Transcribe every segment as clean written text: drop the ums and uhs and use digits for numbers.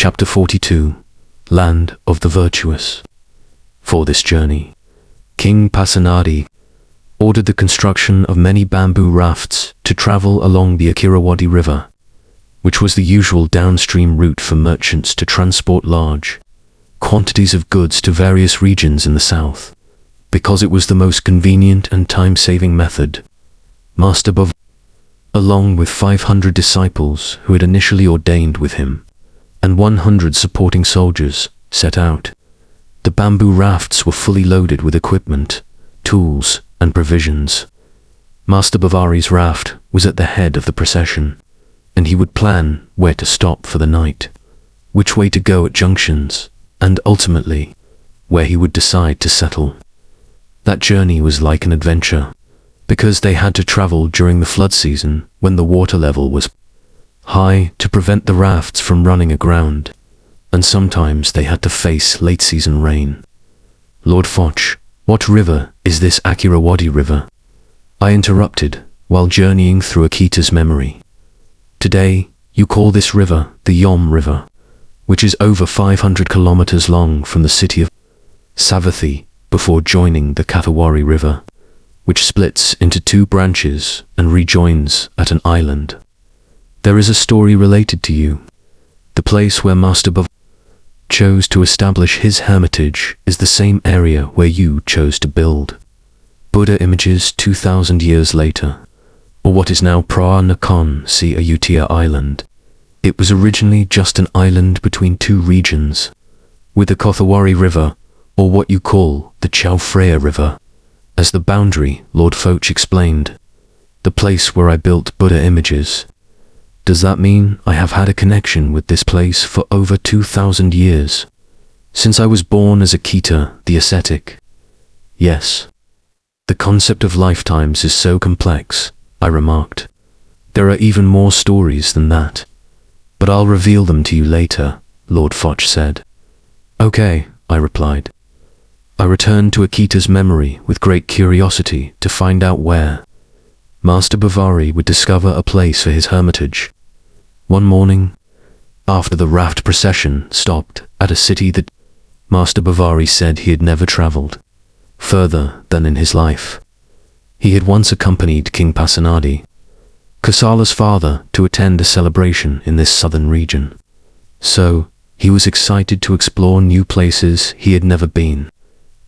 Chapter 42, Land of the Virtuous. For this journey, King Pasenadi ordered the construction of many bamboo rafts to travel along the Akirawadi River, which was the usual downstream route for merchants to transport large quantities of goods to various regions in the south. Because it was the most convenient and time-saving method, Master Bhavari, along with 500 disciples who had initially ordained with him, and 100 supporting soldiers, set out. The bamboo rafts were fully loaded with equipment, tools, and provisions. Master Bhavari's raft was at the head of the procession, and he would plan where to stop for the night, which way to go at junctions, and ultimately, where he would decide to settle. That journey was like an adventure, because they had to travel during the flood season when the water level was high to prevent the rafts from running aground, and sometimes they had to face late-season rain. Lord Foch, what river is this Akirawadi River? I interrupted while journeying through Akita's memory. Today, you call this river the Yom River, which is over 500 kilometers long from the city of Savathi before joining the Kathawari River, which splits into two branches and rejoins at an island. There is a story related to you. The place where Master Bhavari chose to establish his hermitage is the same area where you chose to build Buddha images 2,000 years later, or what is now Pra-Nakhon Sea Ayutthaya Island. It was originally just an island between two regions, with the Kathawari River, or what you call the Chao Phraya River, as the boundary. Lord Foch explained. The place where I built Buddha images. Does that mean I have had a connection with this place for over 2,000 years? Since I was born as Akita, the ascetic? Yes. The concept of lifetimes is so complex, I remarked. There are even more stories than that. But I'll reveal them to you later, Lord Foch said. Okay, I replied. I returned to Akita's memory with great curiosity to find out where Master Bhavari would discover a place for his hermitage. One morning, after the raft procession stopped at a city that Master Bhavari said he had never traveled further than in his life. He had once accompanied King Pasenadi, Kosala's father, to attend a celebration in this southern region. So, he was excited to explore new places he had never been.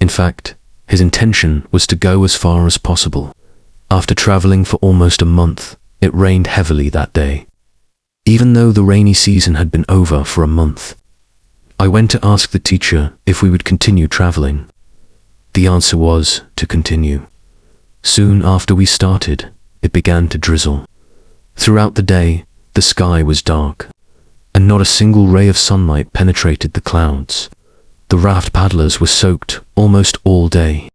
In fact, his intention was to go as far as possible. After traveling for almost a month, it rained heavily that day. Even though the rainy season had been over for a month, I went to ask the teacher if we would continue traveling. The answer was to continue. Soon after we started, it began to drizzle. Throughout the day, the sky was dark, and not a single ray of sunlight penetrated the clouds. The raft paddlers were soaked almost all day.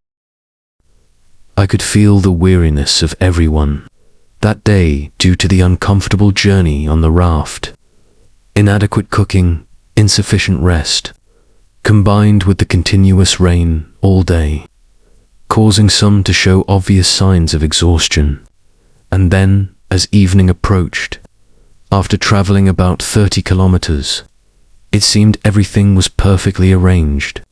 I could feel the weariness of everyone that day due to the uncomfortable journey on the raft. Inadequate cooking, insufficient rest, combined with the continuous rain all day, causing some to show obvious signs of exhaustion. And then, as evening approached, after traveling about 30 kilometers, it seemed everything was perfectly arranged.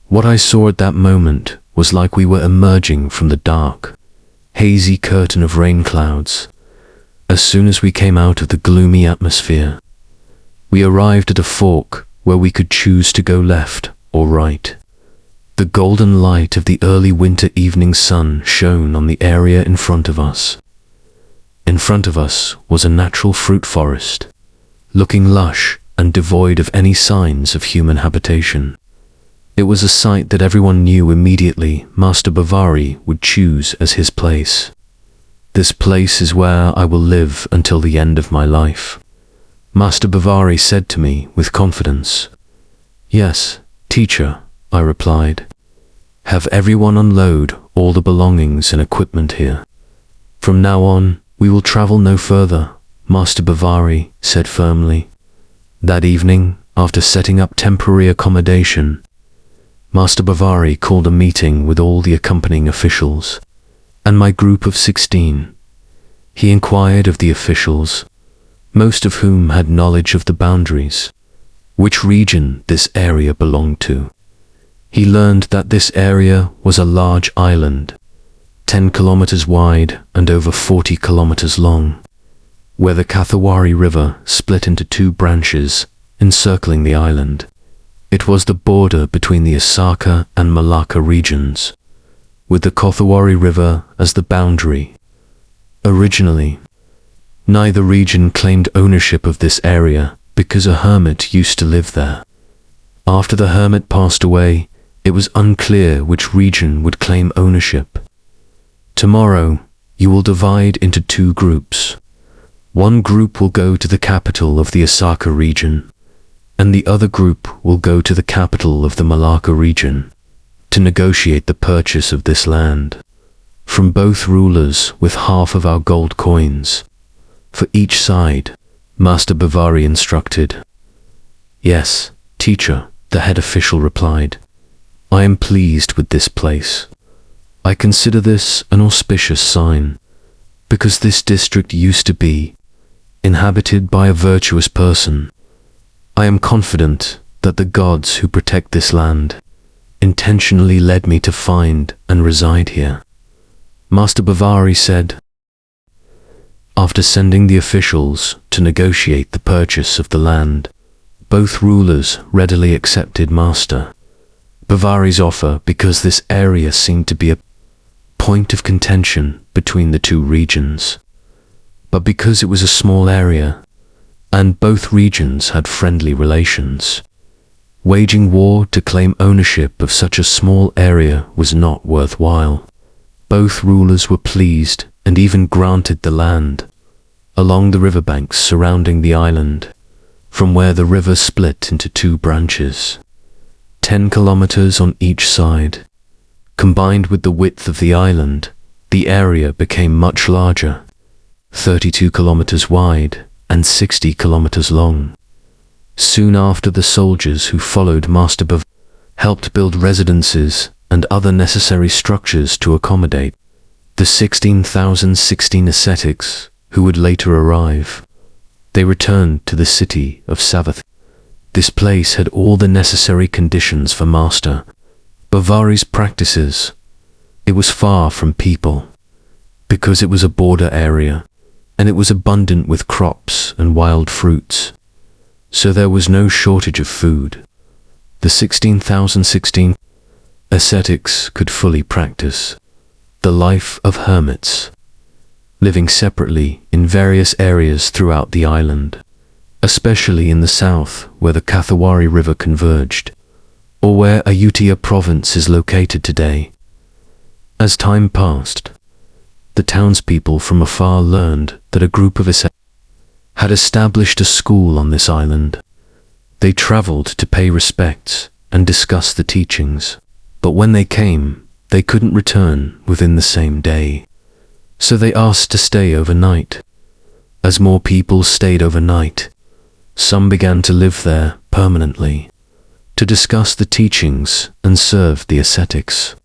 What I saw at that moment was like we were emerging from the dark, hazy curtain of rain clouds. As soon as we came out of the gloomy atmosphere, we arrived at a fork where we could choose to go left or right. The golden light of the early winter evening sun shone on the area in front of us. In front of us was a natural fruit forest, looking lush and devoid of any signs of human habitation. It was a sight that everyone knew immediately Master Bhavari would choose as his place. This place is where I will live until the end of my life, Master Bhavari said to me with confidence. Yes, teacher, I replied. Have everyone unload all the belongings and equipment here. From now on, we will travel no further, Master Bhavari said firmly. That evening, after setting up temporary accommodation, Master Bhavari called a meeting with all the accompanying officials and my group of 16. He inquired of the officials, most of whom had knowledge of the boundaries, which region this area belonged to. He learned that this area was a large island, 10 kilometers wide and over 40 kilometers long, where the Kathawari River split into two branches, encircling the island. It was the border between the Asaka and Malacca regions, with the Kathawari River as the boundary. Originally, neither region claimed ownership of this area because a hermit used to live there. After the hermit passed away, it was unclear which region would claim ownership. Tomorrow, you will divide into two groups. One group will go to the capital of the Asaka region, and the other group will go to the capital of the Malacca region to negotiate the purchase of this land from both rulers with half of our gold coins. For each side, Master Bavari instructed. Yes, teacher, the head official replied. I am pleased with this place. I consider this an auspicious sign, because this district used to be inhabited by a virtuous person. I am confident that the gods who protect this land intentionally led me to find and reside here. Master Bavari said. After sending the officials to negotiate the purchase of the land, both rulers readily accepted Master Bavari's offer because this area seemed to be a point of contention between the two regions. But because it was a small area, and both regions had friendly relations, waging war to claim ownership of such a small area was not worthwhile. Both rulers were pleased and even granted the land along the riverbanks surrounding the island, from where the river split into two branches, 10 kilometers on each side. Combined with the width of the island, the area became much larger, 32 kilometers wide and 60 kilometers long. Soon after, the soldiers who followed Master Bavari helped build residences and other necessary structures to accommodate the 16,016 ascetics who would later arrive. They returned to the city of Savath. This place had all the necessary conditions for Master Bavari's practices. It was far from people, because it was a border area, and it was abundant with crops and wild fruits, so there was no shortage of food. The 16,016 ascetics could fully practice the life of hermits, living separately in various areas throughout the island, especially in the south where the Kathawari River converged, or where Ayutthaya province is located today. As time passed, the townspeople from afar learned that a group of ascetics had established a school on this island. They traveled to pay respects and discuss the teachings, but when they came, they couldn't return within the same day, so they asked to stay overnight. As more people stayed overnight, some began to live there permanently, to discuss the teachings and serve the ascetics.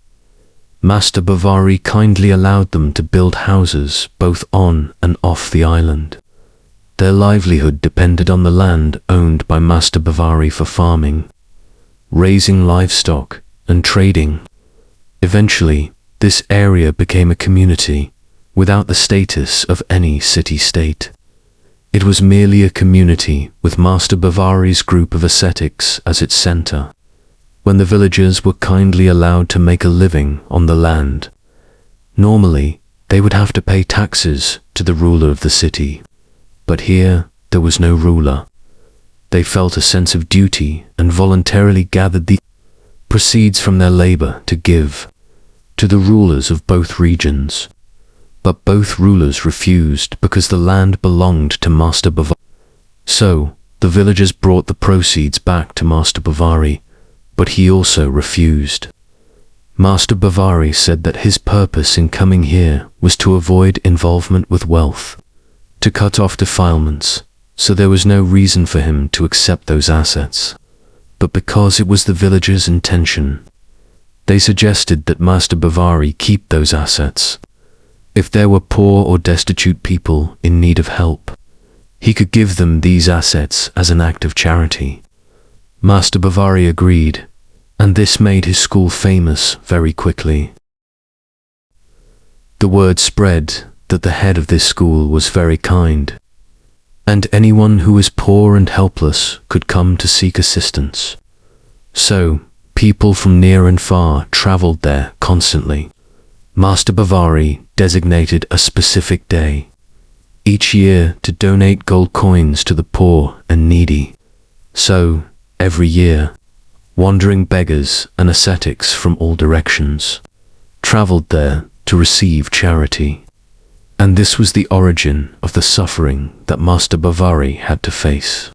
Master Bavari kindly allowed them to build houses both on and off the island. Their livelihood depended on the land owned by Master Bavari for farming, raising livestock, and trading. Eventually, this area became a community without the status of any city-state. It was merely a community with Master Bavari's group of ascetics as its center. When the villagers were kindly allowed to make a living on the land, normally they would have to pay taxes to the ruler of the city. But here there was no ruler. They felt a sense of duty and voluntarily gathered the proceeds from their labor to give to the rulers of both regions. But both rulers refused because the land belonged to Master Bavari. So the villagers brought the proceeds back to Master Bavari, but he also refused. Master Bavari said that his purpose in coming here was to avoid involvement with wealth, to cut off defilements, so there was no reason for him to accept those assets. But because it was the villagers' intention, they suggested that Master Bavari keep those assets. If there were poor or destitute people in need of help, he could give them these assets as an act of charity. Master Bavary agreed, and this made his school famous very quickly. The word spread that the head of this school was very kind, and anyone who was poor and helpless could come to seek assistance. So, people from near and far traveled there constantly. Master Bavary designated a specific day each year to donate gold coins to the poor and needy. So, every year, wandering beggars and ascetics from all directions traveled there to receive charity. And this was the origin of the suffering that Master Bavary had to face.